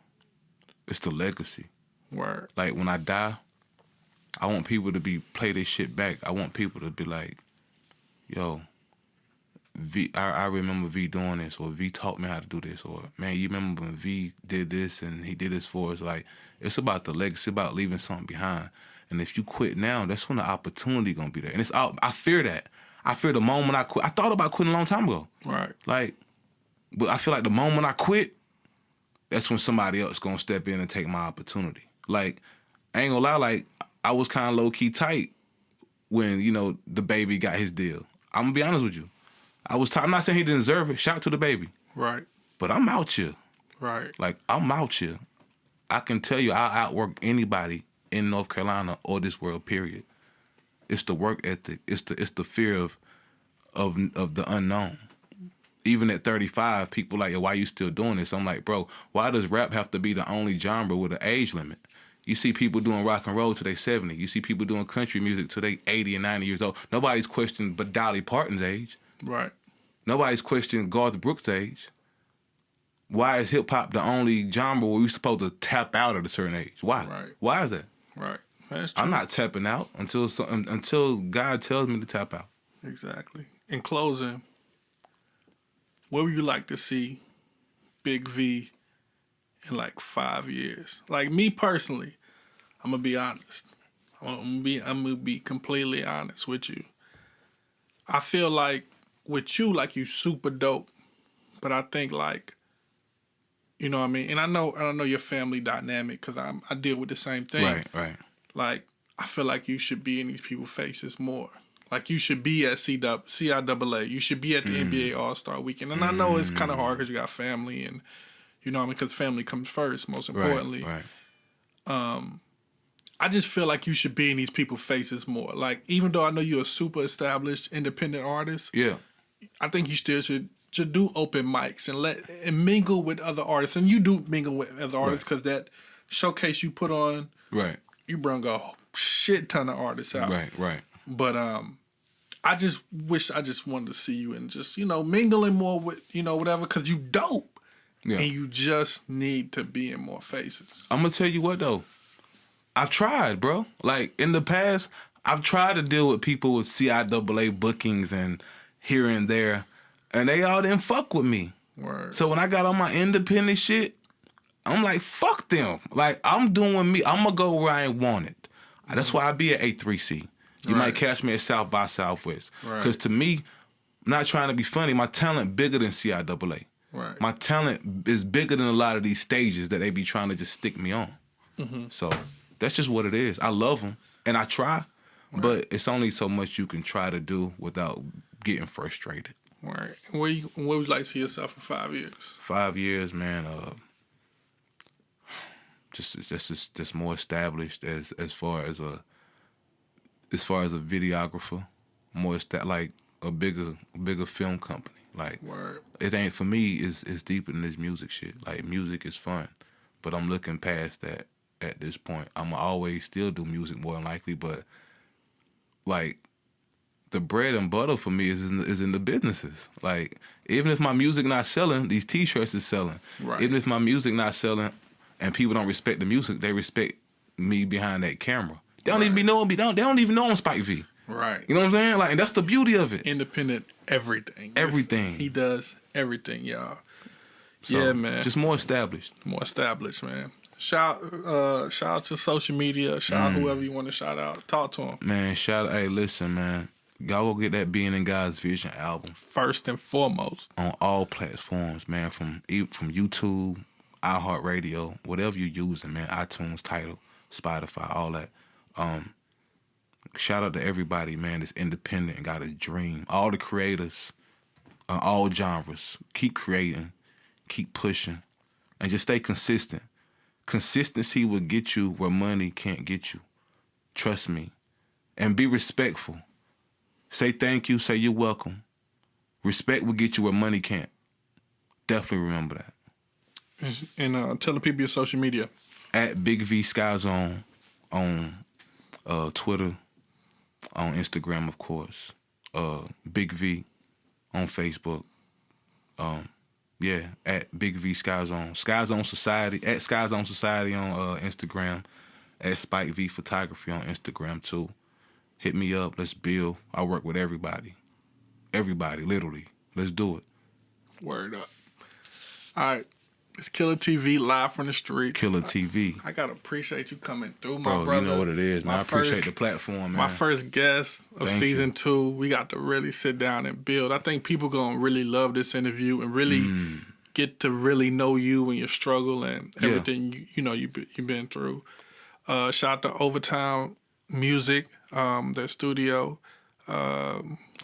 the legacy. Word. Like, when I die, I want people to play this shit back. I want people to be like, yo, V, I remember V doing this, or V taught me how to do this, or, man, you remember when V did this and he did this for us? Like, it's about the legacy, about leaving something behind. And if you quit now, that's when the opportunity gonna be there. And I fear that. I fear the moment I quit. I thought about quitting a long time ago. Right. Like, but I feel like the moment I quit, that's when somebody else gonna step in and take my opportunity. Like, I ain't gonna lie, like, I was kind of low-key tight when, you know, the baby got his deal. I'm gonna be honest with you. I was tight. I'm not saying he didn't deserve it. Shout out to the baby. Right. But I'm out here. Right. Like, I'm out here. I can tell you I'll outwork anybody in North Carolina or this world, period. It's the work ethic. It's the fear of the unknown. Even at 35, people like, yo, why you still doing this? I'm like, bro, why does rap have to be the only genre with an age limit? You see people doing rock and roll till they 70. You see people doing country music till they 80 and 90 years old. Nobody's questioning but Dolly Parton's age. Right. Nobody's questioning Garth Brooks' age. Why is hip-hop the only genre where we're supposed to tap out at a certain age? Why? Right. Why is that? Right. That's true. I'm not tapping out until God tells me to tap out. Exactly. In closing, where would you like to see Big V in like 5 years? Like me personally, I'm gonna be honest. I'm gonna be completely honest with you. I feel like with you, like you super dope, but I think like, you know what I mean. And I know your family dynamic because I deal with the same thing. Right. Like I feel like you should be in these people's faces more. Like you should be at CIAA. You should be at the NBA All-Star Weekend. And I know it's kind of hard because you got family and, you know what I mean, because family comes first, most importantly. Right. I just feel like you should be in these people's faces more. Like, even though I know you're a super established independent artist, Yeah. I think you still should do open mics and mingle with other artists. And you do mingle with other artists because that showcase you put on, Right. you bring a shit ton of artists out. Right. But I just wish I just wanted to see you and just, mingling more with, whatever, because you dope. Yeah. And you just need to be in more faces. I'm going to tell you what, though. I've tried, bro. Like, in the past, I've tried to deal with people with CIAA bookings and here and there, and they all didn't fuck with me. Word. So when I got on my independent shit, I'm like, fuck them. Like, I'm doing me. I'm going to go where I ain't wanted. That's why I be at A3C. You might catch me at South by Southwest. Because to me, I'm not trying to be funny, my talent bigger than CIAA. Right. My talent is bigger than a lot of these stages that they be trying to just stick me on. So that's just what it is. I love them, and I try, but it's only so much you can try to do without getting frustrated. Right. Where would you like to see yourself in 5 years? 5 years, man. Just more established as far as a videographer, like a bigger film company. Like, Word. it ain't for me. It's deeper than this music shit. Like, music is fun, but I'm looking past that at this point. I'm always still do music more than likely, but like the bread and butter for me is in the businesses. Like, even if my music not selling, these T-shirts is selling. Right. Even if my music not selling, and people don't respect the music, they respect me behind that camera. They don't even be knowing me. They don't even know I'm Spike V. Right. You know what I'm saying? Like, and that's the beauty of it. Independent everything. Everything. He does everything, y'all. So, yeah, man. Just more established. More established, man. Shout out to social media. Shout out whoever you want to shout out. Talk to him. Man, hey, listen, man. Y'all go get that Being in God's Vision album. First and foremost. On all platforms, man. From YouTube, iHeartRadio, whatever you're using, man. iTunes, Tidal, Spotify, all that. Shout out to everybody, man, that's independent and got a dream. All the creators, all genres. Keep creating, keep pushing, and just stay consistent. Consistency will get you where money can't get you. Trust me. And be respectful. Say thank you, say you're welcome. Respect will get you where money can't. Definitely remember that. And tell the people your social media. At Big V Sky Zone on Twitter, on Instagram, of course. Big V on Facebook. At Big V Sky Zone. Sky Zone Society. At Sky Zone Society on Instagram. At Spike V Photography on Instagram too. Hit me up. Let's build. I work with everybody. Everybody, literally. Let's do it. Word up. All right. It's Killer TV live from the streets. Killer TV. I gotta appreciate you coming through, my brother. You know what it is, man. I appreciate the platform, man. My first guest of season 2. We got to really sit down and build. I think people gonna really love this interview and really get to really know you and your struggle and everything you've been through. Shout out to Overtown Music, their studio.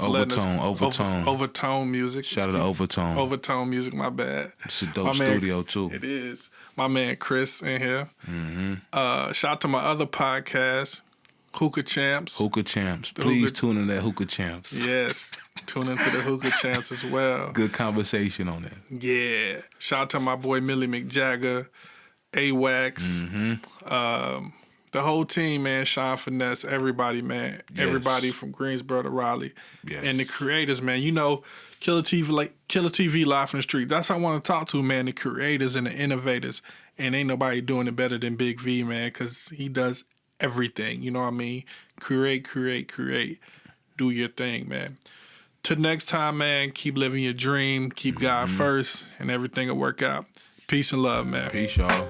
Overtone music. Shout out to Overtone. Overtone music, my bad. It's a dope studio too. It is. My man Chris in here. Shout out to my other podcast, Hookah Champs. Hookah Champs. Please tune in that Hookah Champs. Yes. Tune into the Hookah Champs as well. Good conversation on that. Yeah. Shout out to my boy Millie McJagger, AWAX, the whole team, man. Sean Finesse, everybody, man. Yes. Everybody from Greensboro to Raleigh. Yes. And the creators, man. You know, Killer TV Live from the Street. That's what I want to talk to, man. The creators and the innovators. And ain't nobody doing it better than Big V, man, because he does everything. You know what I mean? Create. Do your thing, man. Till next time, man, keep living your dream. Keep God first, and everything will work out. Peace and love, man. Peace, y'all.